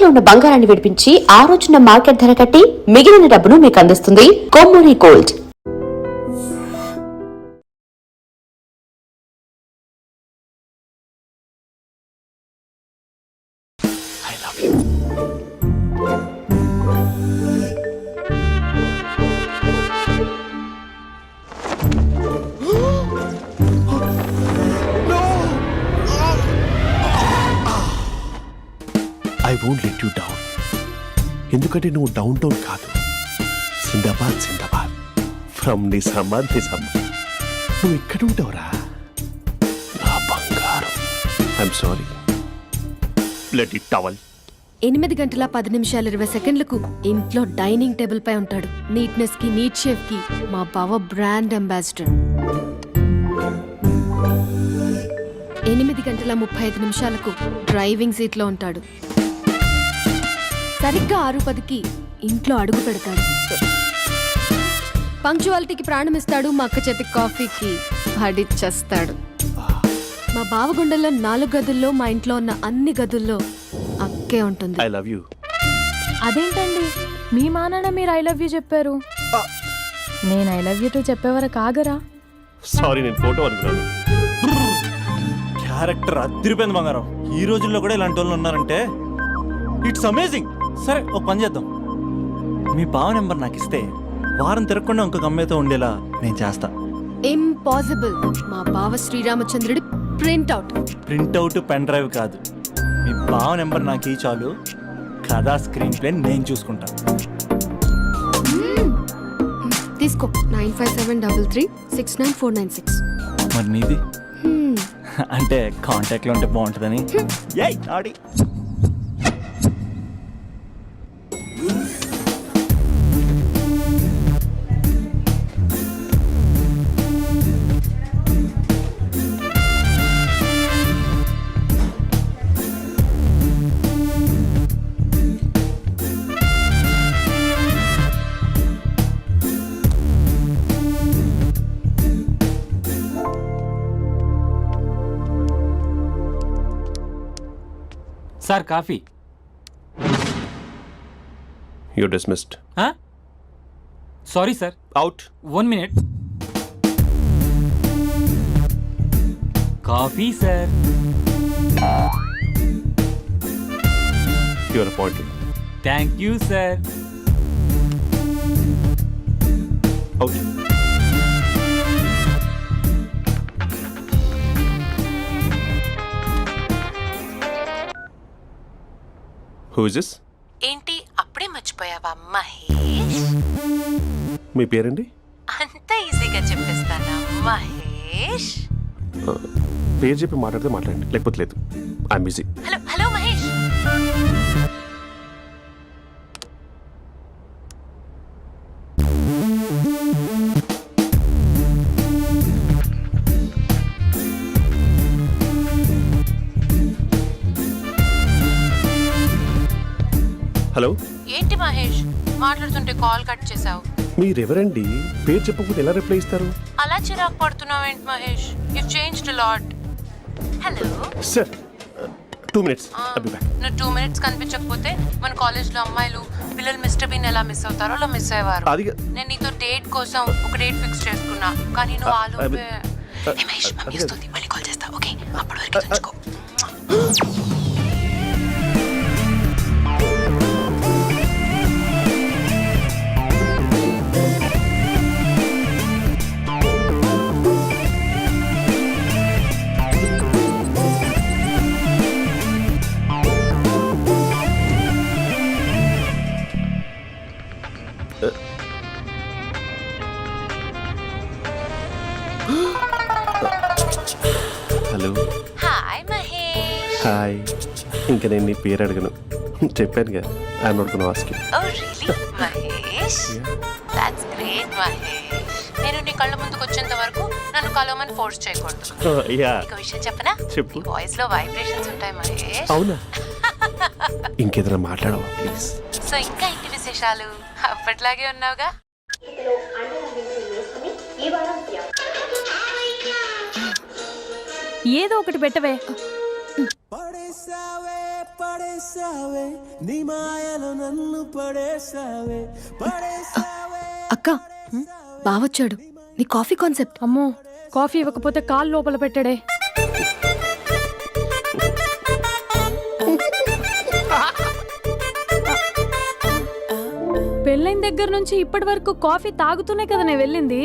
తాకట్టులో ఉన్న బంగారాన్ని విడిపించి ఆ రోజున మార్కెట్ ధర కట్టి మిగిలిన డబ్బును మీకు అందిస్తుంది Kommuri gold. I won't let you down. ఎందుకంటే నువ్వు డౌన్ టౌన్ కాదు, జిందాబాద్ జిందాబాద్ ఫ్రమ్ నిజామాబాద్ నిజామాబాద్. నువ్వు ఇక్కడ ఉంటావురా నా బంగారం. I'm sorry. Let it towel. 8 గంటల 10 నిమిషాలు 20 సెకండ్లకు ఇంట్లో డైనింగ్ టేబుల్ పై ఉంటాడు. నీట్నెస్ కి నీట్ షెఫ్ కి మా బావ బ్రాండ్ అంబాసిడర్. 8 గంటల 35 నిమిషాలకు డ్రైవింగ్ సీట్ లో ఉంటాడు. సరిగ్గా 6:10కి ఇంట్లో అడుగు పెడతాడు. పంక్చువాలిటీకి ప్రాణం ఇస్తాడు. మా అక్క చేతి కాఫీకి పడిచ్చేస్తాడు. మా బావ గుండెల్లో 4 గదుల్లో మా ఇంట్లో ఉన్న అన్ని గదుల్లో అక్కే ఉంటుంది. I love you. అదేంటండి మీ మా నాన్న మీరు ఐ లవ్ యూ చెప్పారు, నేను ఐ లవ్ యూ టు చెప్పేవరకు ఆగరా? సారీ, నేను ఫోటో అనుకున్నాను. క్యారెక్టర్ అదిరిపోయింది బంగారం. ఈ రోజుల్లో కూడా ఇలాంటి వాళ్ళు ఉన్నారంటే ఇట్స్ అమేజింగ్. సరే ఒక పని చేద్దాం, మీ బావ నెంబర్ నాకు ఇస్తే వారం తిరగకుండా ఇంకొక అమ్మాయితో ఉండేలా నేను చేస్తా. ఇంపాసిబుల్. మా బావ శ్రీరామచంద్రుడి ప్రింట్అవుట్. ప్రింట్అవుట్ పెన్ డ్రైవ్ కాదు, మీ బావ నెంబర్ నాకు ఈ చాలు. కథా స్క్రీన్ ప్లే నేను చూసుకుంటా. తీసుకో 9573369496. మరి నీది అంటే కాంటాక్ట్లో ఉంటే బాగుంటుందని. ఏయ్ ఆడి sir coffee. You dismissed. Sorry sir. Out. 1 minute. Coffee sir. You are appointed. Thank you sir. Out. Who is this? ఏంటి అప్పుడే మర్చిపోయావా మహేష్? మీ పేరండి? అంత ఈజీగా చెప్పేస్తానా మహేష్? పేరు చెప్పి మాట్లాడితే మాట్లాడండి, లేకపోతే లేదు. I'm busy. Hello hello Mahesh. Hello. ఏంటి మహేష్ మాట్లాడుతుంటే కాల్ కట్ చేసావు? మీరెవరండి? పేరు చెప్పకపోతే ఎలా రిప్లై ఇస్తారు? అలా చిరాకు పడుతున్నావు ఏంటి Mahesh? You changed a lot. Hello sir 2 minutes. I'll be back. నువ్వు 2 minutes కనిపించకపోతే మన కాలేజ్లో అమ్మాయిలు పిల్లలు మిస్టర్ బీన్ ఎలా మిస్ అవుతారో అలా మిస్ అయ్యేవారు. నేను నీతో డేట్ కోసం ఒక డేట్ ఫిక్స్ చేసుకున్నా, కానీ నువ్వు ఆలోపే. మహేష్ మమ్మీ వస్తుంది, మళ్ళీ కాల్ చేస్తా. ఓకే, అప్పటి వరకు ఉంచుకో. హలో. హాయ్ మహేష్. హాయ్. ఇంకా నేను నీ పేరు అడగను, చెప్పానుగా. I'm not gonna ask you. Oh really Mahesh? That's great Mahesh. నేను నీ కళ్ళ ముందుకు వచ్చేంత వరకు నన్ను కలవమని ఫోర్స్ చేయకూడదు. నీకు విషయం చెప్పనా? చెప్పు. వాయిస్ లో వైబ్రేషన్స్ ఉంటాయి మహేష్. అవునా? ఇంకేదైనా మాట్లాడవా ప్లీజ్? సో ఇంకా ఇంటి విశేషాలు అప్పట్లాగే ఉన్నావుగా? ఏదో ఒకటి పెట్టవే. అక్క బావొచ్చాడు. నీ కాఫీ కాన్సెప్ట్. అమ్మో, కాఫీ ఇవ్వకపోతే కాలు లోపల పెట్టాడే. పెళ్ళైన దగ్గర నుంచి ఇప్పటి వరకు కాఫీ తాగుతూనే కదా నేను వెళ్ళింది.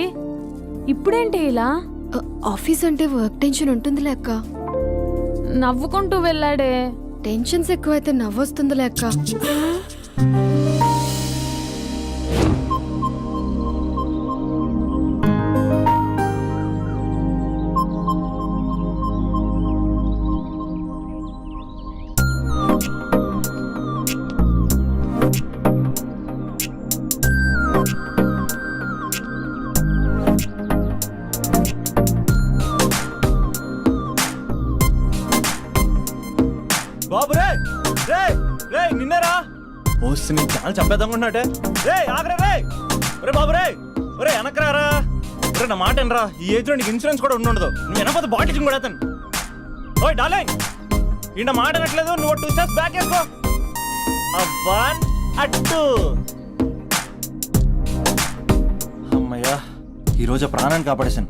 ఇప్పుడేంటి ఇలా? ఆఫీస్ అంటే వర్క్ టెన్షన్ ఉంటుందిలే అక్క. నవ్వుకుంటూ వెళ్ళాడే. టెన్షన్స్ ఎక్కువైతే నవ్వొస్తుందిలే అక్క. బాబు రే రే రే నిన్నరా వస్తే నేను చాలా చంపేద్దామన్నట్టే. రే ఆగరా రే. ఒరే బాబు రే, ఒరే వెనకరారా. ఒరే నా మాట అనరా, ఈ ఏజ్ లో నీకు ఇన్సూరెన్స్ కూడా ఉండదు. నువ్వు వెనకపోతే బాటిల్ కూడా అతను. ఓయ్ డార్లింగ్, ఈయన మాట అనట్లేదు. నువ్వు 2 steps బ్యాక్ వేసుకో. అబ్బా అట్టు. అమ్మయ్యా, ఈరోజు ప్రాణాన్ని కాపాడేశాను.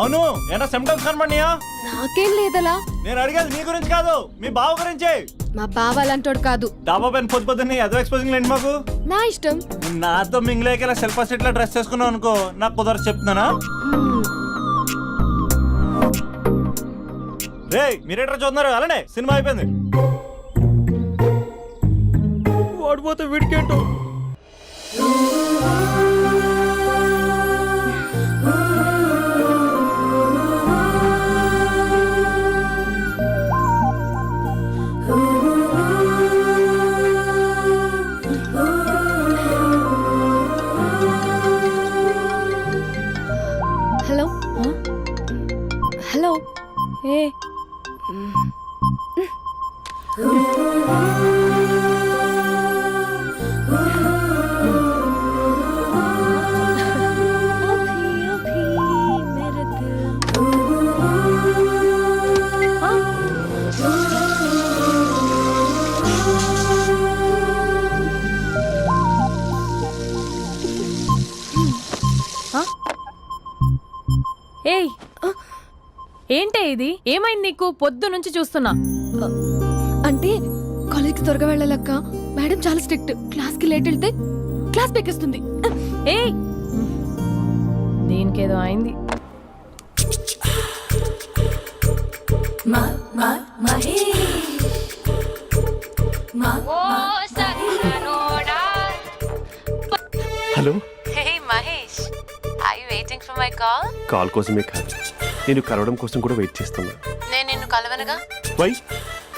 అవును, ఏనా సిమ్టమ్స్ కనబడినాయా? నాకేం లేదలా. నేను అడిగేది మీ గురించి కాదు, మీ బావ గురించి. మా బావ అలాంటోడు కాదు. డాబా పైన పొద్దున్నే అదో ఎక్స్పోజింగ్ లేండి మాకు. నా ఇష్టం. నాతో మింగిలేక ఇలా సెల్ఫా సెట్ లా డ్రెస్ చేసుకున్నావు అనుకో, నాకు కుదరదు చెప్తున్నానా. రే మీరేట్రా చూస్తున్నారు? అలానే సినిమా అయిపోయింది. వాడిపోతే వీడికేంటో. Hello hello. ఏ ఏయ్, ఏంటే ఇది? ఏమైంది నీకు? పొద్దు నుంచి చూస్తున్నా. అంటే కాలేజ్కి త్వరగా వెళ్ళాలక్క. మేడం చాలా స్ట్రిక్ట్. క్లాస్కి లేట్ వెళ్తే క్లాస్ పెక్కేస్తుంది. ఏయ్, దీనికేదో అయింది. Hello. Hey Mahesh, are you waiting for my call? Call కోసమే కాదు, నేను కలవడం కోసం కూడా వెయిట్ చేస్తున్నా. నేను నిన్ను కలవనుగా. వై?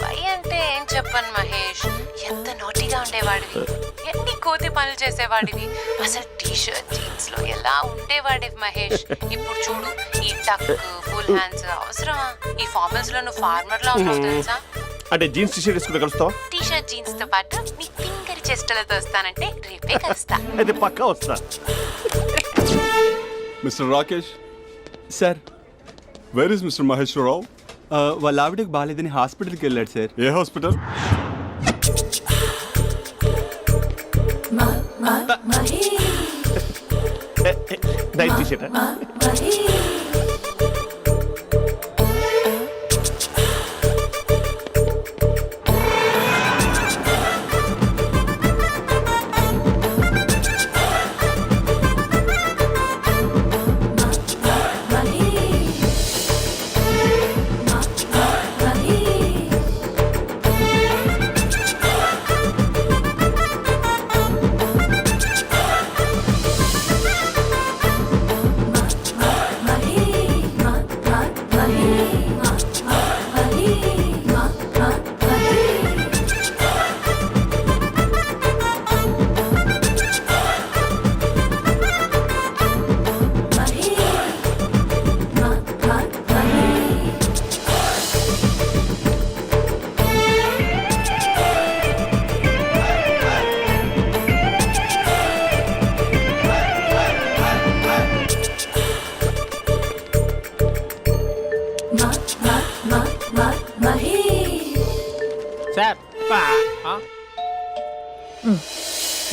వై అంటే ఏం చెప్పను మహేష్. ఎంత నోటిగా ఉండేవాడివి, ఎన్ని కోతి పనులు చేసేవాడివి. అసలు టీ షర్ట్ జీన్స్ లో ఎలా ఉండేవాడివి మహేష్. ఇప్పుడు చూడు, ఈ టక్ ఫుల్ హ్యాండ్స్ అవసరమా? ఈ ఫార్మల్స్ లో నువ్వు ఫార్మర్ లా ఉన్నావు తెలుసా. అంటే జీన్స్ టీషర్ట్ వేసుకుని కలుస్తావా? టీ షర్ట్ జీన్స్ తో పాటు నీ ఫింగర్ చెస్టలతో వస్తానంటే రేపే కలుస్తా. అయితే పక్కా వస్తా. Mister Rakesh, sir, where is mister Maheshwararao? వాళ్ళ ఆవిడకి బాగాలేదని హాస్పిటల్కి వెళ్ళాడు సార్. ఏ హాస్పిటల్? Night T-shirt.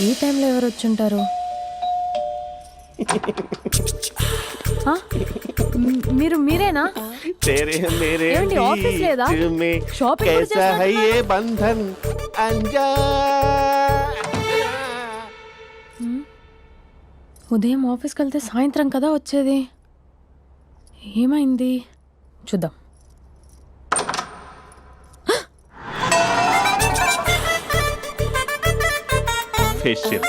ఈ టైంలో ఎవరు వచ్చుంటారు? ఆ? మీరేనా? तेरे मेरे ఏమండి, ఆఫీస్ లేదా? बीच में షాపింగ్ కూడా कैसा है చేస్తున్నట్టున్నారు? ये बंधन अंजा ఉదయం ఆఫీస్కి వెళ్తే సాయంత్రం కదా వచ్చేది. ఏమైంది చూద్దాం. फेशियल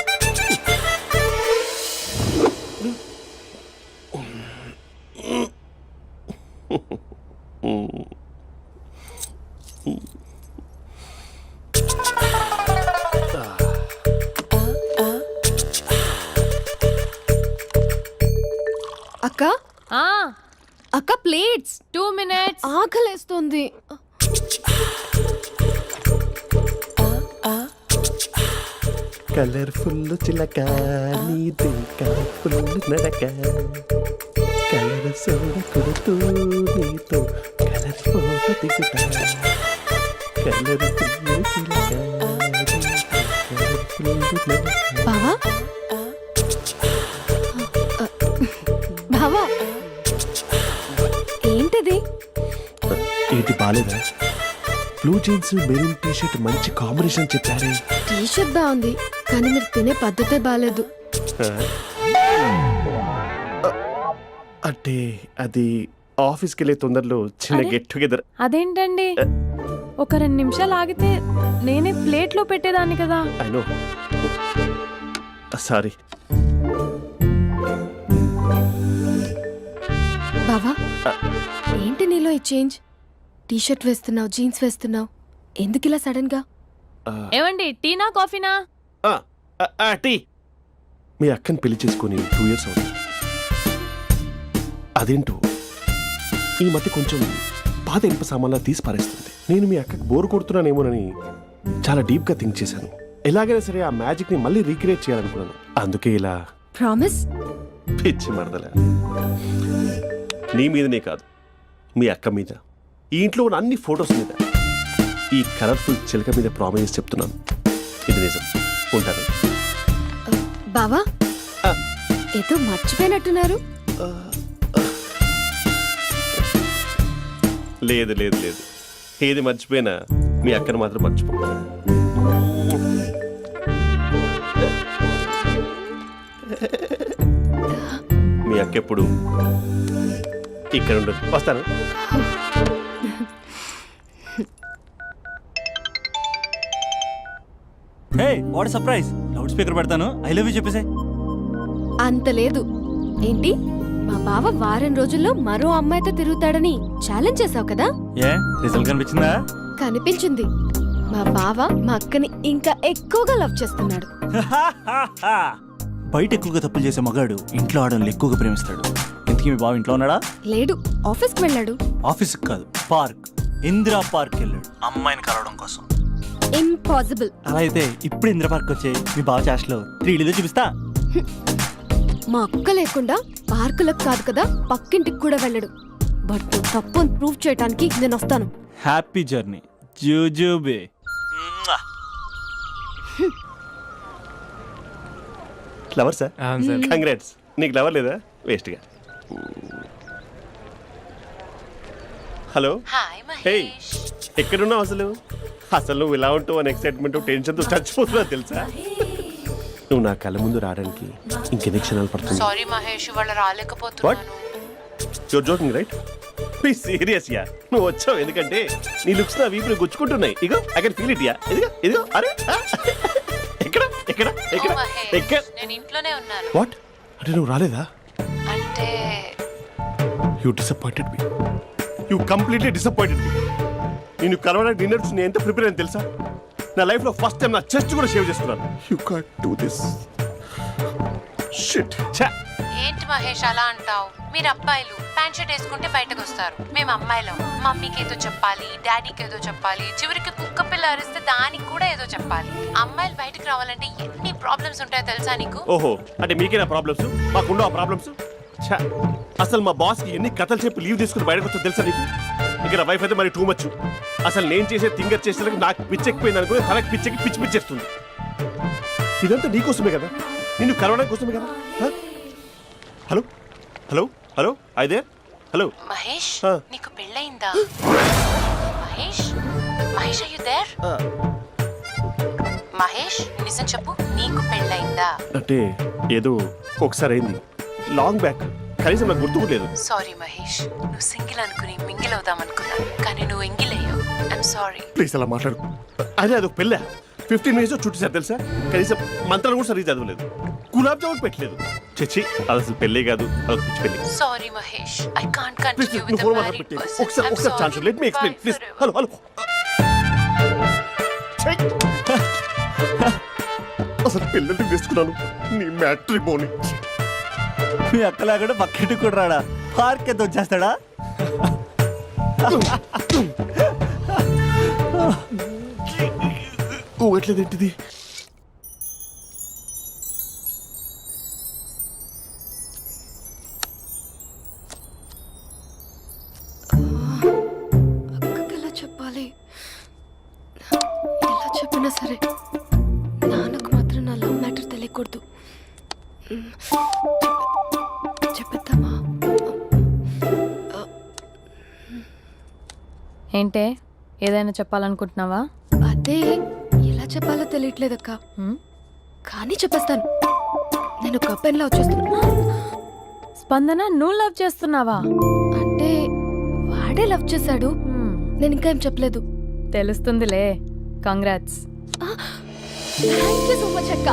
అక్క ఆ, అక్క ప్లేట్స్ 2 minutes. ఆకలేస్తుంది. కలర్ఫుల్ చిలక నీది కలర్ఫుల్ నడక కలర్ సోడ కొడుతూ నీతో కలర్ ఫోటో దిగుతా కలర్ఫుల్ చిలక కలర్ఫుల్ నడక. బావా బావా ఏంటిది? ఏంటి బాలేదా? Blue jeans maroon T shirt మంచి కాంబినేషన్ చెప్పారే. టీ షర్ట్ బాగుంది కానీ మీరు తినే పద్ధతే బాగాలేదు. అంటే అది ఆఫీస్కి వెళ్ళే తొందరలో చిన్న అరే? Get together. అదేంటండి, ఒక 2 నిమిషాలు ఆగితే నేనే ప్లేట్లో పెట్టేదాన్ని కదా. I know, sorry. బావా ఏంటి నీలో ఈ చేంజ్? టీ షర్ట్ వేస్తున్నావు, జీన్స్ వేస్తున్నావు, ఎందుకు ఇలా సడన్ గా? ఏమండి, టీనా కాఫీనా? టీ. మీ అక్కని పెళ్లి చేసుకుని 2 years అవుతుంది. అదేంటో ఈ మధ్య కొంచెం పాత ఇనుప సామాన్లా తీసి పారేస్తుంది. నేను మీ అక్కకి బోర్ కొడుతున్నానేమోనని చాలా డీప్ గా థింక్ చేశాను. ఎలాగైనా సరే ఆ మ్యాజిక్ ని మళ్ళీ రీక్రియేట్ చేయాలనుకున్నాను. అందుకే ఇలా. ప్రామిస్? పిచ్చి మరదల, నీ మీదనే కాదు, మీ అక్క మీద, ఈ ఇంట్లో ఉన్న అన్ని ఫొటోస్ మీద, ఈ కలర్ఫుల్ చిలక మీద ప్రామిస్ చెప్తున్నాను. ఇది నిజం. ఉంటాను. బావా ఆ. ఏదో మర్చిపోయినట్టున్నారు. లేదు లేదు లేదు, ఏది మర్చిపోయినా మీ అక్కను మాత్రం మర్చిపో. మీ అక్క ఎప్పుడు ఇక్కడ ఉండదు. వస్తాను. Hey what surprise! Loud speaker పెడతాను, ఐ లవ్ యూ చెప్పేసే. అంత లేదు. ఏంటి, మా బావ వారం రోజుల్లో మరో అమ్మాయితో తిరుగుతాడని ఛాలెంజ్ చేసావు కదా? ఏ రిజల్ట్ కనిపించిందా? కనిపించింది. మా బావ మా అక్కని ఇంకా ఎక్కువగా లవ్ చేస్తున్నాడు. బయట ఎక్కువగా తప్పులు చేసే మగాడు ఇంట్లో ఆడవాళ్ళు ఎక్కువగా ప్రేమిస్తాడు. ఇంతకీ మీ బావ ఇంట్లో ఉన్నాడా? లేడు, ఆఫీస్కి వెళ్ళాడు. ఆఫీస్కి కాదు, పార్క్, ఇందిరా పార్క్ వెళ్ళాడు అమ్మాయిని కలవడం కోసం. ఇంపాసిబుల్. అలా అయితే ఇప్పుడు ఇందిరా పార్క్ వచ్చే మీ బావ చాష్లో 3Dలో చూపిస్తా. మా అక్క లేకుండా పార్కులకు కాదు కదా పక్కింటికి కూడా వెళ్ళడు. బట్ నువ్వు తప్పు అని ప్రూవ్ చేయడానికి నేను వస్తాను. హ్యాపీ జర్నీ జూజూబే. Flower sir. కంగ్రాట్స్. నీకు లవర్ లేదా? వేస్ట్గా. హలో. Hi hey, Mahesh. ఎక్కడున్నావు అసలు? అసలు నువ్వు ఇలా ఉంటావు అని ఎక్సైట్మెంట్ టెన్షన్తో చచ్చిపోతున్నా తెలుసా? నువ్వు నా కళ్ళ ముందు రావడానికి ఇంకెన్ని క్షణాలు పడుతుంది? సారీ మహేష్, ఇవాళ రాలేకపోతున్నాను. Your joking right? Be serious yeah. నువ్వు వచ్చావు ఎందుకంటే నీ లుక్స్ నా వీపుని గుచ్చుకుంటున్నాయి. ఇగో I can feel it yeah. ఇదిగో ఇదిగో. అరే ఎక్కడ ఎక్కడ ఎక్కడ ఓ మహేష్, ఎక్కడ? నేను ఇంట్లోనే ఉన్నాను. వాట్? అంటే నువ్వు రాలేదా? అంటే you disappointed me. You completely disappointed me. నేను కరోనా డిన్నర్స్ నేను ఎంత ప్రిపేర్ అని తెలుసా? నా లైఫ్ లో ఫస్ట్ టైం నా చెస్ట్ కూడా షేవ్ చేసుకున్నాను. You can't do this. Shit. ఛా. ఏంటి మహేష్ అలా అంటావు? మీరు అబ్బాయిలు ప్యాంట్ షర్ట్ వేసుకుంటే బయటకు వస్తారు. మేము అమ్మాయిలం మమ్మీకి ఏదో చెప్పాలి, డాడీకి ఏదో చెప్పాలి, చివరికి కుక్క పిల్ల అరిస్తే దానికి కూడా ఏదో చెప్పాలి. అమ్మాయిలు బయటకు రావాలంటే ఎన్ని ప్రాబ్లమ్స్ ఉంటాయో తెలుసా నీకు? ఓహో, అంటే మీకేనా ప్రాబ్లమ్స్? మాకుండవు ఆ ప్రాబ్లమ్స్? ఛా. అసలు మా బాస్కి ఎన్ని కథలు చెప్పి లీవ్ తీసుకుని బయటకు వచ్చా తెలుసా నీకు? ఇక నా వైఫ్ అయితే మరి టూ మచ్. అసలు నేను చేసే థింగర్ చేసేందుకు నాకు పిచ్చెక్కిపోయింది అనుకుని తనకి పిచ్చెక్కి పిచ్చి పిచ్చేస్తుంది. ఇదంతా నీకోసమే కదా, నిన్ను కలవడం కోసమే కదా. హ? హలో హలో హలో అయితే హలో. మహేష్ ఆ. నీకు పెళ్ళయిందా? Mahesh Mahesh are you there? మహేష్ నిజం చెప్పు, నీకు పెళ్ళయిందా? అంటే ఏదో ఒకసారి అయింది, లాంగ్ బ్యాక్, కనీసం నాకు గుర్తు కూడా లేదు. సారీ మహేష్, నువ్వు సింగిల్ అనుకుని మింగిల్ అవుదాం అనుకున్నా, కానీ నువ్వు ఎంగిల్ అయ్యావు. I'm sorry. ప్లీజ్ అలా మాట్లాడు. అదే అదొక పెళ్ళ 15 మినిట్స్ చుట్టేసారు తెలుసా, కనీసం మంత్రాలు కూడా సరిగ్గా చదవలేదు, గులాబ్ జామున్ పెట్టలేదు. చచ్చి అది అసలు పెళ్ళే కాదు, అదొక పిచ్చి పెళ్ళి. Sorry Mahesh, I can't please continue నువ్వు విత్ ఫోన్ ద మాట్లాడి మ్యారీడ్ పెట్టి పర్సన్. ఒకసారి chance let me explain please. Hello hello. అసలు పిల్లల్ని వేసుకున్నాను నీ మ్యాట్రీ బోని. మీ అక్కలా కూడా పక్కింటి కూడా రాడా, పార్క్ ఎంత వచ్చేస్తాడా? ఊగట్లేదేంటిది? అక్కకి ఎలా చెప్పాలి? ఎలా చెప్పినా సరే నాన్నకు మాత్రం నా లవ్ మ్యాటర్ తెలియకూడదు. చెప్పేద్దామా? ఏంటే ఏదైనా చెప్పాలనుకుంటున్నావా? అదే ఎలా చెప్పాలో తెలియట్లేదక్క, హ్మ్? కానీ చెప్పేస్తాను. నేను ఒక అబ్బాయిని లవ్ చేస్తున్నా. స్పందన నువ్వు లవ్ చేస్తున్నావా? అంటే వాడే లవ్ చేశాడు, హ్మ్. నేను ఇంకా ఏం చెప్పలేదు. తెలుస్తుందిలే. Congrats. Thank you so much అక్క.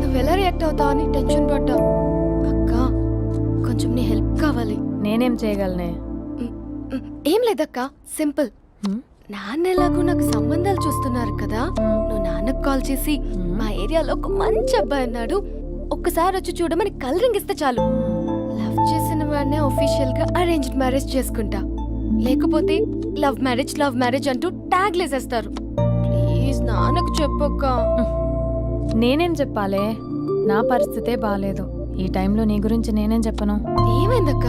నువ్వు ఎలా రియాక్ట్ అవుతావు అని టెన్షన్ పడ్డావు. అక్క కొంచెం నీ హెల్ప్ కావాలి. నేనేం చేయగలనే? ఏం లేదక్క, సింపుల్. హ్మ్? నాన్న ఎలాగో నాకు సంబంధాలు చూస్తున్నారు కదా, నువ్వు నాన్నకు కాల్ చేసి మా ఏరియాలో ఒక మంచి అబ్బాయి అన్నాడు, ఒక్కసారి వచ్చి చూడమని కలరింగ్ ఇస్తే చాలు. లవ్ చేసిన వాడినే ఒఫీషియల్ గా అరేంజ్డ్ మ్యారేజ్ చేసుకుంటా. లేకపోతే లవ్ మ్యారేజ్ అంటూ ట్యాగ్ లేసేస్తారు. ప్లీజ్ నాన్నకు చెప్పక్క. నేనేం చెప్పాలే? నా పరిస్థితే బాలేదు. ఈ టైంలో నీ గురించి నేనేం చెప్పను? ఏమైందక్క?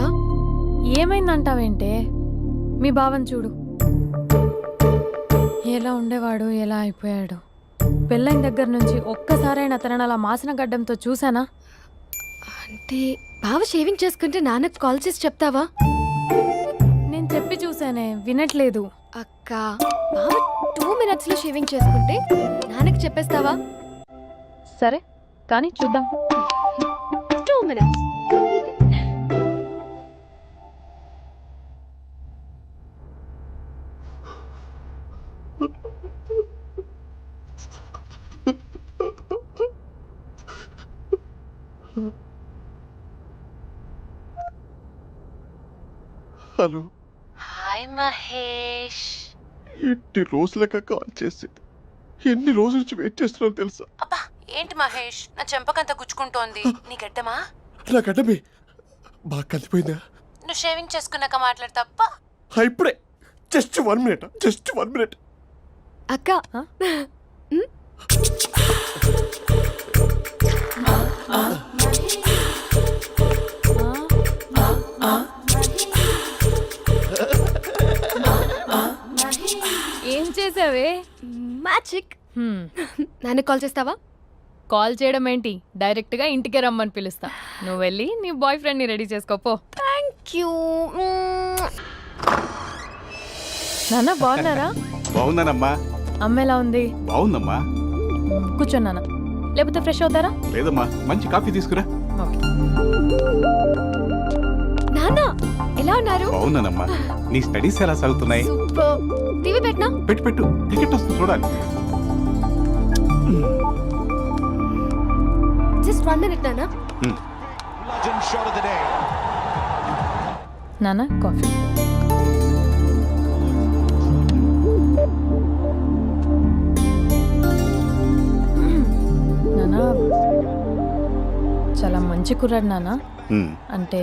ఏమైందంటావేంటే? మీ బావని చూడు, ఎలా ఉండేవాడు, ఎలా అయిపోయాడు. పెళ్ళైన దగ్గర నుంచి ఒక్కసారైనా తనని అలా మాసిన గడ్డంతో చూసానా? అంటే బావ షేవింగ్ చేసుకుంటే నాన్నకు కాల్ చేసి చెప్తావా? నేను చెప్పి చూసానే, వినట్లేదు. అక్క బావ 2 minutes లో షేవింగ్ చేసుకుంటే నాన్నకి చెప్పేస్తావా? సరే కానీ చూద్దాం. 2 minutes. హలో. హాయ్ మహేష్. ఎన్ని రోజులక కాల్ చేసేది, ఎన్ని రోజుల నుంచి వెయిట్ చేస్తున్నావు తెలుసా? అబ్బా ఏంటి మహేష్, నా చెంపకంత గుచ్చుకుంటోంది. నీ గడ్డమా? నా గడ్డమే బాగా కలిపోయిందా? నువ్వు షేవింగ్ చేసుకున్నాక మాట్లాడు తప్ప. ఇప్పుడే జస్ట్ 1 minute. అక్క ఏం చేసావే? మ్యాజిక్. నాన్నకు కాల్ చేస్తావా? కాల్ చేయడం ఏంటి, డైరెక్ట్ గా ఇంటికే రమ్మని పిలుస్తా. నువ్వు వెళ్ళి నీ బాయ్ ఫ్రెండ్ ని రెడీ చేసుకోపో. Thank you. నాన్న బాగున్నారా? బాగున్నానమ్మా. అమ్మ ఎలా ఉంది? బాగుందమ్మా. కూర్చోన్నానా, లేకపోతే ఫ్రెష్ అవుతారా? లేదమ్మా, మంచి కాఫీ తీసుకురా. ఓకే. నాన్న ఎలా ఉన్నారు? బాగున్నానమ్మా. నీ స్టడీస్ ఎలా సాగుతున్నాయి? సూపర్. టీవీ పెట్టనా? పెట్టు, క్రికెట్ వస్తుంది చూడాలి. జస్ట్ 1 minute నాన్న. నాన్న కాఫీ. నాన్న చాలా మంచి కుర్రాడు నాన్న. అంటే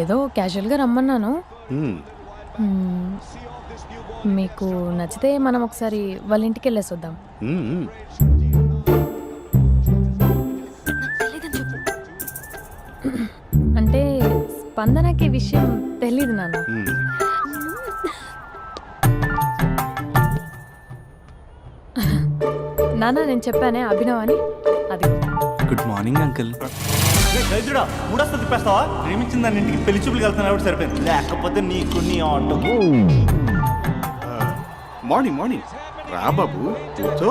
ఏదో క్యాజువల్గా రమ్మన్నాను. మీకు నచ్చితే మనం ఒకసారి వాళ్ళ ఇంటికి వెళ్ళేసి వద్దాం. అంటే స్పందనకి విషయం తెలీదు నాన్న. నాన్న నేను చెప్పానే అభినవ్ అని, అది. Good morning uncle. రైతుడా మూడొస్తా తిప్పేస్తావా? ప్రేమించిన దాని ఇంటికి పెళ్లి చూపులు వెళ్తున్నా సరిపోయింది, లేకపోతే నీకు నీ ఆటో. మార్నింగ్ మార్నింగ్ రా బాబు, కూర్చో.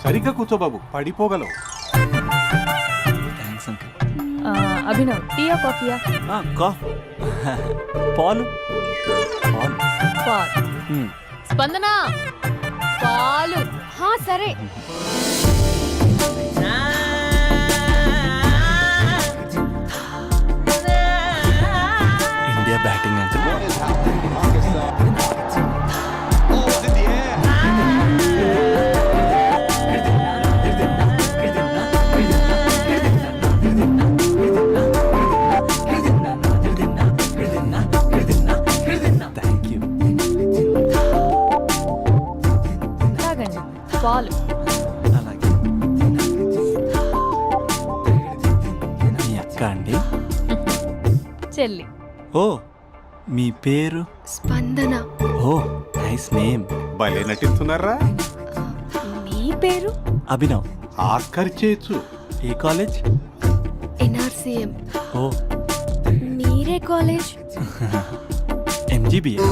సరిగ్గా కూర్చో బాబు, పడిపోగలవు. Thanks uncle. అభినవ్ టీయా కాఫీయా? పాలు పాల్. స్పందన పాలు. హా సరే. India batting uncle. Thank you. తాగండి పాలు. అలాగే. మీ అక్క అండి? చెల్లి. ఓ మీ పేరు? స్పందన. ఓ నైస్ నేమ్. భలే నటిస్తున్నారా? మీ పేరు? అభినవ్. ఆస్కర్ చేయొచ్చు. ఏ కాలేజ్? ఎన్ఆర్సీఎం. ఓ మీరే కాలేజ్? ఎంజీబీఏ.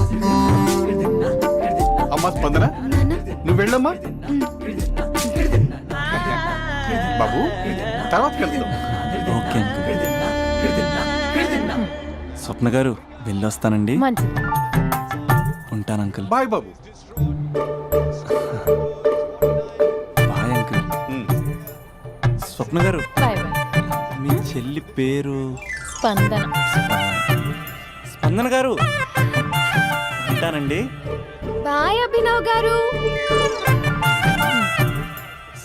అమ్మా స్పందన, నాన్న. నువ్వు వెళ్ళమ్మా. బాబు తర్వాత కలుద్దాం. Okay uncle. స్వప్న గారు వెళ్ళొస్తానండి. మంచిది. ఉంటాను అంకుల్. బాయ్ బాబు. Bye uncle. స్వప్న గారు బాయ్ బాయ్. మీ చెల్లి పేరు? స్పందన. స్పందన గారు ఉంటానండి. బాయ్ అభినవ్ గారు.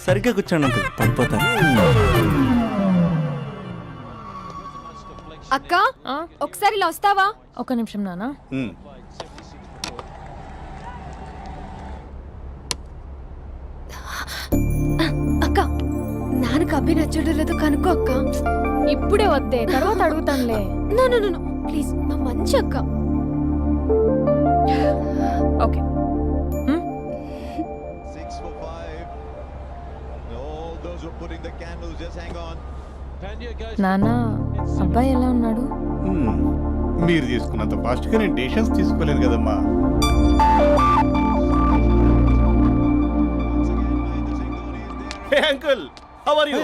సరిగ్గా కూర్చోండి అంకుల్, పడిపోతాను. అక్క ఆ? ఒకసారి ఇలా వస్తావా? ఒక నిమిషం నాన్న. అక్క నాన్నకు అభి నచ్చడం లేదో కనుక్కో అక్క. ఇప్పుడే వద్దే, తర్వాత అడుగుతానులే. నో నో నో ప్లీజ్, మా మంచి అక్క. ఓకే. నాన్న అబ్బాయి ఎలా ఉన్నాడు? మీరు తీసుకున్నంత ఫాస్ట్గా నేను డెసిషన్స్ తీసుకోలేను కదమ్మా. Hey uncle, how are you?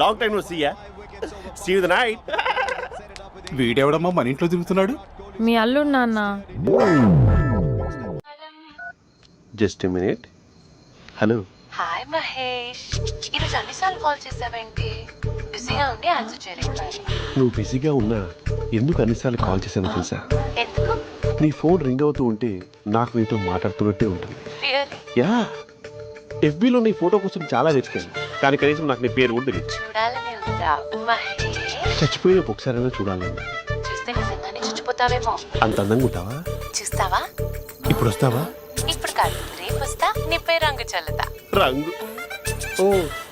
Long time no see ya. See you the night. వీడెవడమ్మా మన ఇంట్లో తిరుగుతున్నాడు? మీ అల్లుడు నాన్న. Just a minute. Hello. Hi Mahesh, ఈరోజు అన్నిసార్లు కాల్ చేసావేంటి? బిజీగా ఉండి ఆన్సర్ చేయలేదు. నువ్వు బిజీగా ఉన్నా ఎందుకు అన్నిసార్లు కాల్ చేశానో తెలుసా? ఎందుకు? నీ ఫోన్ రింగ్ అవుతూ ఉంటే నాకు నీతో మాట్లాడుతున్నట్టే ఉంటుంది. రియల్లీ? యా, ఎఫ్బీలో నీ ఫోటో కోసం చాలా వెతికాను, కానీ కనీసం నాకు నీ పేరు కూడా తెలియదు. చూడాలని ఉందా మహేష్? చచ్చిపోయిన ఒకసారైనా చూడాలని. చూస్తే నిజంగానే చచ్చిపోతావేమో. అంత అందంగా ఉంటావా? చూస్తావా? ఇప్పుడు వస్తావా? ఇప్పుడు కాదు, రేపు వస్తా, నీపై రంగు చల్లుతా. రంగు? ఓ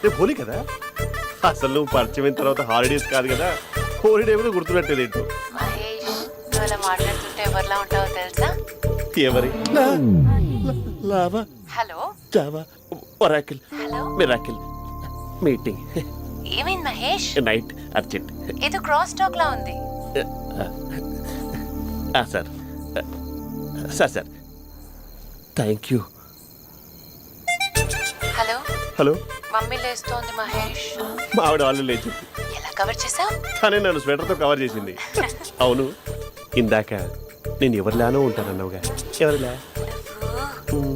రేపు హోలీ కదా. అసలు నువ్వు పరిచయం తర్వాత హాలిడేస్ కాదు కదా, హోలిడే కూడా గుర్తున్నట్టేది ఏంటో. మహేష్, నువ్వు అలా మాట్లాడుతుంటే ఎవరిలా ఉంటావో తెలుసా? ఎవరి? Lava, hello Java, Oracle, hello, miracle, meeting, ఏమైంది మహేష్? Night, urgent. ఏదో క్రాస్ టాక్ లా ఉంది. Sir sir sir thank you. Hello hello, mummy లేస్తోంది మహేష్. మా ఆవిడ వాళ్ళు లేచి ఎలా కవర్ చేసావు? కానీ నన్ను స్వెటర్తో కవర్ చేసింది. అవును, ఇందాక నేను ఎవరిలానో ఉంటానన్నావుగా, ఎవరిలా?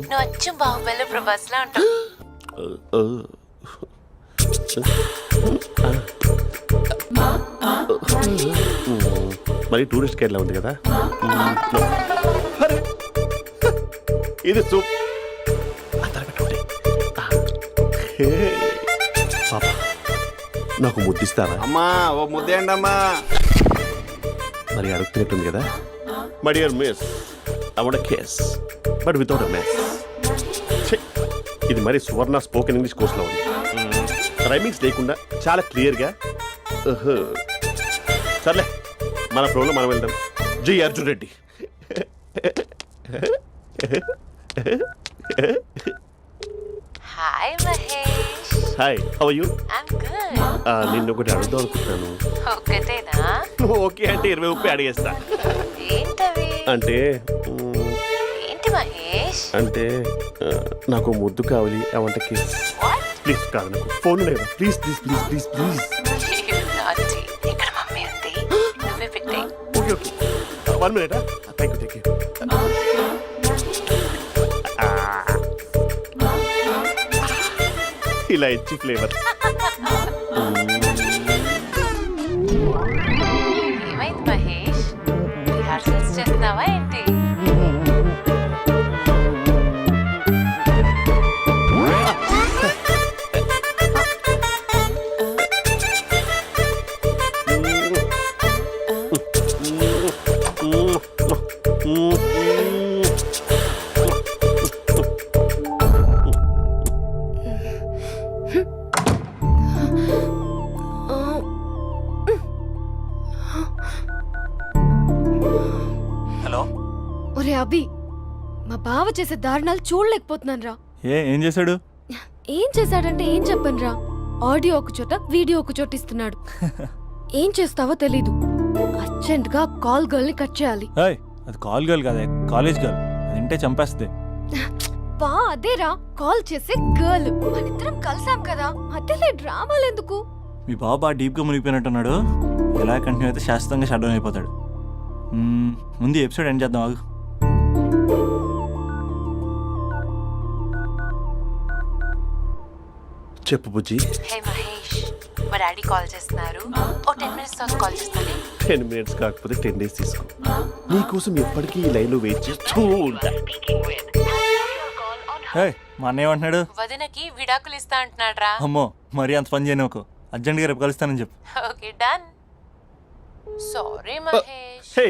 నువ్వు అచ్చం బాహుబలి ప్రభాస్ లా ఉంటావు. మరి టూరిస్ట్ గైడ్లా ఉంది కదా. అరే, ఇది సూప్. పాప, నాకు ముద్దిస్తారా? అమ్మా ఓ ముద్దేయండి అమ్మా. మరి అడుగుతున్నట్టుంది కదా. My dear miss, I want kiss but without a miss. ఇది మరి సువర్ణ స్పోకెన్ ఇంగ్లీష్ కోర్సులో ఉంది. రైమింగ్స్ లేకుండా చాలా క్లియర్గా. సర్లే, మన ప్రోలో మనం వెళ్దాం. జై Arjun Reddy. Hi Mahesh. Hi, how are you? I'm good. నిన్ను ఒకటి అడుగుదాం అనుకుంటున్నాను. ఒకటేనా? ఓకే అంటే 20 అడిగేస్తా. ఏంటవి? అంటే ఏంటి మహేష్? అంటే నాకు ముద్దు కావాలి. అవంటకి What? ప్లీజ్ కాదు, నాకు ఫోన్ లేదు. Please please please please please. You naughty. ఇక్కడ మమ్మీ ఉంది, నువ్వే పెట్టే. Okay okay, 1 minute. Thank you thank you. ఇలా ఇచ్చి ఫ్లేవర్. ఏమైంది మహేష్? రిహార్సల్స్ చేస్తున్నావా ఏంటి? హలో. ఒరే అభి, మా బావ చేసే దారుణాలు చూడలేకపోతున్నాను రా. ఏం చేశాడు? ఏం చేశాడంటే ఏం చెప్పను రా. ఆడియో ఒక చోట, వీడియో ఒక చోట ఇస్తున్నాడు. ఏం చేస్తావో తెలీదు. అర్జెంట్ గా కాల్ గర్ల్ ని కట్ చేయాలి. ఏయ్, అది కాల్ గర్ల్ కాదే, కాలేజ్ గర్ల్. అది వింటే చంపేస్తుంది. బా అదేరా, కాల్ చేసే గర్ల్. మనిద్దరం కలిసాం కదా, మధ్యలో డ్రామాలు ఎందుకు? మీ బాబు బాగా డీప్గా మునిగిపోయినట్టున్నాడు. ఎలా కంటిన్యూ అయితే శాశ్వతంగా షట్ డౌన్ అయిపోతాడు. ముందు ఎపిసోడ్ ఎండ్ చేద్దాం ఆగు. చెప్పు బుజ్జి. హే మహేష్, మా డాడీ కాల్ చేస్తున్నారు. ఓ 10 minutes తర్వాత కాల్ చేస్తాను. 10 minutes కాకపోతే 10 days తీసుకో. నీకోసం ఎప్పటికీ ఈ లైన్లో వెయిట్ చేస్తూ ఉంటా. మా అన్నయ్య ఏమంటున్నాడు? వదినకి విడాకులు ఇస్తా అంటున్నాడు రా. అమ్మో, మరీ అంత పని చేయను. ఒక అర్జెంట్గా రేపు కలుస్తానని చెప్పు. Okay done. సారీ మహేష్. హే,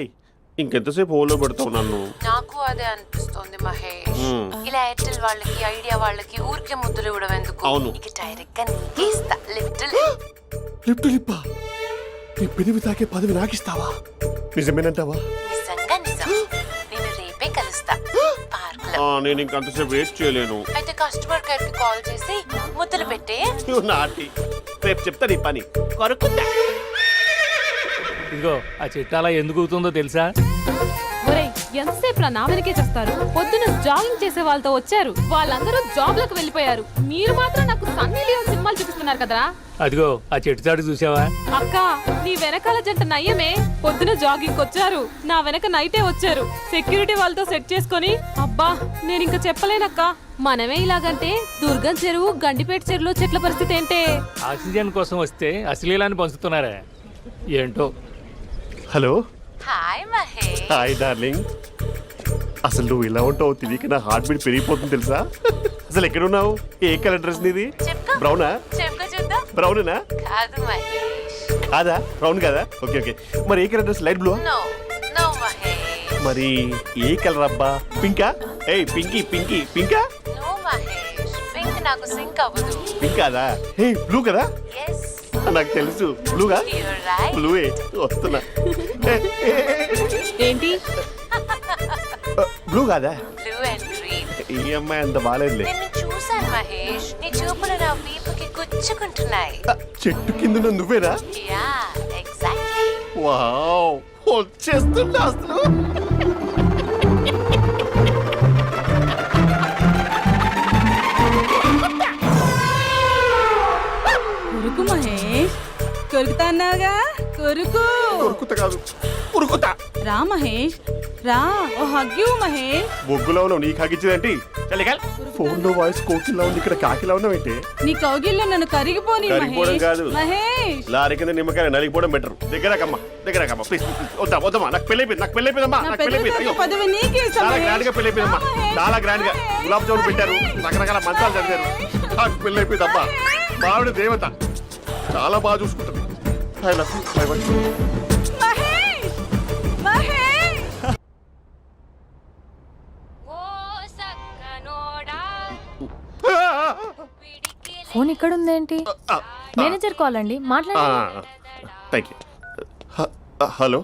ఇంకెంతసేపు హోల్లో పెడతావు నన్ను? నాకు అదే అనిపిస్తుంది మహేష్. ఇలా ఎయిర్టెల్ వాళ్ళకి, ఐడియా వాళ్ళకి ఊరికే ముద్దులు ఇవ్వడం ఎందుకు? అవును. ఇక డైరెక్ట్ గా నీకే ఇస్తా. లిఫ్ట్ లిప్టు లిప్పా, నీ పెనివి తాకే పదవి నాకిస్తావా? నిజమేనంటావా? నిజంగా నిజం. నేను రేపే కలుస్తా పార్క్ లో. నేను ఇంకంతసేపు వెయిట్ చేయలేను. అయితే కస్టమర్ కేర్ కి కాల్ చేసి ముద్దులు పెట్టే. నాటి రేపు చెప్తా నీ పని. కొరుకుంటా. ఇదిగో ఆ చెట్టు అలా ఎందుకు అవుతుందో తెలుసా? ఒరేయ్, ఎంతసేపు నా వెనకే చేస్తారు? పొద్దున జాగింగ్ చేసే వాళ్ళతో వచ్చారు, వాళ్ళందరూ జాబ్లకు వెళ్ళిపోయారు. మీరు మాత్రం నాకు సన్నీ లియోన్ సినిమాలు చూపిస్తున్నారు కదరా. అదిగో ఆ చెట్టు చాటు చూసావా? అక్క, నీ వెనకాల జంట నయ్యమే. పొద్దున జాగింగ్ వచ్చారు, నా వెనక నైటే వచ్చారు. సెక్యూరిటీ వాళ్ళతో సెట్ చేసుకొని, అబ్బా నేను ఇంకా చెప్పలేనక్క. మనమే ఇలాగంటే దుర్గం చెరువు, గండిపేట చెరువులో చెట్ల పరిస్థితి ఏంటే? ఆక్సిజన్ కోసం వస్తే అశ్లీలాన్ని పంచుతున్నారా ఏంటో. Hello. Hi Mahesh. Hi darling. అసలు నువ్వు ఇలా ఉంటావు తిరిగి నా హార్ట్ బీట్ పెరిగిపోతుంది తెలుసా? అసలు ఎక్కడున్నావు? ఏ కలర్ డ్రెస్ నీది? చెప్పుకో. బ్రౌనా? చెప్పుకో చూద్దాం. బ్రౌనేనా? కాదు మహేష్. కాదా? బ్రౌన్ కదా? Okay okay. మరి ఏ colour dress? Light blue? No no Mahesh. మరి ఏ కలర్ అబ్బా? పింకా? ఏయ్ పింకీ పింకీ పింకా? నో మహేష్, పింక్ నాకు సింక్ అవ్వదు. పింక్ కాదా? ఏ బ్లూ కదా? ఎస్, నాకు తెలుసు. బ్లూగా? You're right. బ్లూవే వస్తున్నా. ఏంటి? బ్లూ కాదా? Blue and green. ఈ అమ్మాయి అంత బాగాలేదులే. నిన్ను చూశాను మహేష్, నీ చూపులు నా వీపుకి గుచ్చుకుంటున్నాయి. చెట్టు కింద నువ్వేనా? Yeah exactly. వావ్, వచ్చేస్తున్నా అసలు. కొరుకు మహేష్, కొరుకుతా అన్నావుగా, కొరుకు. ఉరుకుతా కాదు, ఉరుకుతా. రా మహేష్, రా. ఓ హగ్గు మహేష్. బొగ్గులో ఉన్నావు, నీకు హగించదేంటి? ఫోన్ లో వాయిస్ కోకిలా ఉంది, ఇక్కడ కాకిలా ఉన్నావేంటి? నీ కౌగిల్లో నన్ను కరిగిపోని కరిగిపోవడం కాదు, మహేష్. లారీ కింద నిమ్మకాయ నలిగిపోవడం బెటర్. దగ్గరకమ్మా ప్లీజ్. వద్దమ్మా, నాకు పెళ్ళైపోయిందమ్మా, నాకు పెళ్ళైపోయింది. అయ్యో, పదవి నీకే ఇస్తా చాలా మహేష్. గ్రాండ్ గా పెళ్ళైపోయిందమ్మా, చాలా గ్రాండ్ గా. గులాబ్ జామున్ పెట్టారు, రకరకాల మంచాలు చదివారు. నాకు పెళ్ళైపోయిందమ్మా. మావిడ దేవత, చాలా బాగా చూసుకుంటుంది. I love you. I want you. Mahesh, Mahesh. Phone ఇక్కడ ఉందేంటి? మేనేజర్ కాల్ అండి, మాట్లాడండి. Thank you. Hello.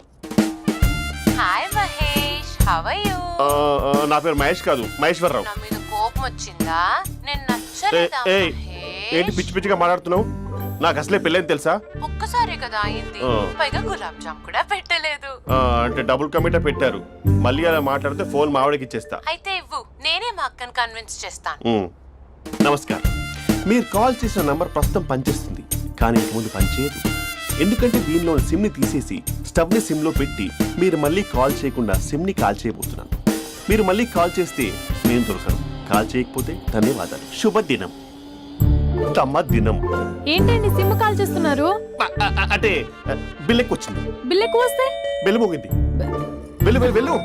Hi how are you? నా పేరు మహేష్ కాదు, మహేశ్వరరావు. నా మీద కోపం వచ్చిందా? నేను ఏయ్, నచ్చలేదా ఏయ్, ఏంటి పిచ్చి పిచ్చిగా మాట్లాడుతున్నావు? నాకు అసలే పెళ్ళని తెలుసా? ఒక్కసారే కదా అయింది, పైగా గులాబ్ జామ్ కూడా పెట్టలేదు. అంటే డబుల్ కమిటా పెట్టారు. మళ్ళీ అలా మాట్లాడితే ఫోన్ మావిడకి ఇచ్చేస్తా. అయితే ఇవ్వు, నేనే మా అక్కని కన్విన్స్ చేస్తాను. నమస్కారం. మీరు కాల్ చేసిన నంబర్ ప్రస్తుతం పనిచేస్తుంది, కానీ ఇంక ముందు పనిచేయదు. ఎందుకంటే దీనిలో సిమ్ని తీసేసి స్టవ్ని సిమ్లో పెట్టి మీరు మళ్ళీ కాల్ చేయకుండా సిమ్ని కాల్ చేయబోతున్నాను. మీరు మళ్ళీ కాల్ చేస్తే నేను దొరకను, కాల్ చేయకపోతే ధన్యవాదాలు. శుభదినం. తమ దినం. ఏంటండి సిమ్ కాల్ చేస్తున్నారు? అంటే బిల్ ఎక్కువ వచ్చింది. బిల్ ఎక్కువ వస్తే బెల్లు మోగింది. వెళ్ళు వెళ్ళు వెళ్ళు.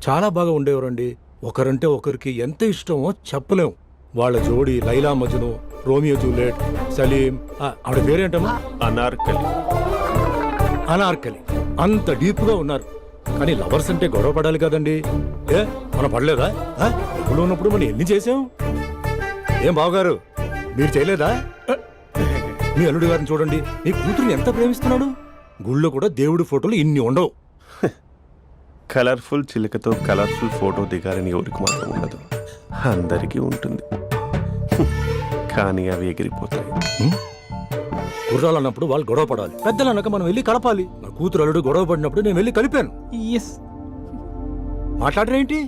చాలా బాగా ఉండేవారండి. ఒకరంటే ఒకరికి ఎంత ఇష్టమో చెప్పలేం. వాళ్ళ జోడి లైలా మజ్ను, రోమియో జూలియట్, సలీం, ఆవిడ పేరేంటమ్మా? అనార్కలి. అనార్కలి. అంత డీప్ గా ఉన్నారు. కానీ లవర్స్ అంటే గొడవ పడాలి కదండి. ఏ మనం పడలేదా? డబ్బులు ఉన్నప్పుడు మనం ఎన్ని చేసాం? ఏం బావగారు, మీరు చేయలేదా? మీ అల్లుడి గారిని చూడండి, మీ కూతురుని ఎంత ప్రేమిస్తున్నాడు. గుళ్ళో కూడా దేవుడి ఫోటోలు ఇన్ని ఉండవు. కలర్ఫుల్ చిలుకతో కలర్ఫుల్ ఫోటో దిగాలని ఎవరికి మాత్రం ఉండదు, అందరికీ ఉంటుంది. కానీ అవి ఎగిరిపోతాయి. గుర్రాలు అన్నప్పుడు వాళ్ళు గొడవ పడాలి, పెద్దలు అన్నాక మనం వెళ్ళి కలపాలి. నా కూతురు అల్లుడు గొడవ పడినప్పుడు నేను వెళ్ళి కలిపాను. మాట్లాడరేంటి?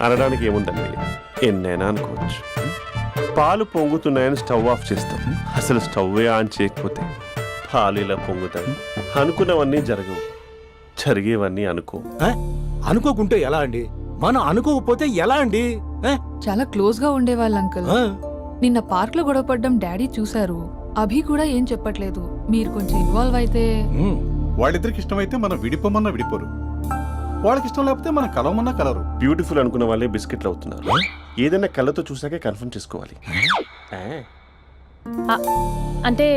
అనడానికి ఏముందండి, ఎన్నైనా అనుకోవచ్చు. పాలు పొంగుతున్నాయని స్టవ్ ఆఫ్ చేస్తాం, అసలు స్టవ్వే ఆన్ చేయకపోతే పాలు ఇలా పొంగుతాయి. అనుకున్నవన్నీ జరగవు, జరిగేవన్నీ అనుకో. అనుకోకుంటే ఎలా అండి? మనం అనుకోకపోతే ఎలా అండి? చాలా క్లోజ్ గా ఉండేవాళ్ళు అంకుల్. నిన్న పార్క్ లో గొడవపడ్డం డాడీ చూశారు. అభి కూడా ఏం చెప్పట్లేదు. మీరు కొంచెం ఇన్వాల్వ్ అయితే. వాళ్ళిద్దరికి ఇష్టమైతే మనం విడిపోమన్నా విడిపోరు, వాళ్ళకి ఇష్టం లేకపోతే మనం కలవమన్నా కలరు. బ్యూటిఫుల్ అనుకున్న వాళ్ళే బిస్కెట్లు అవుతున్నారు. ఏదైనా కళ్ళతో చూసాకే కన్ఫర్మ్ చేసుకోవాలి. అంటే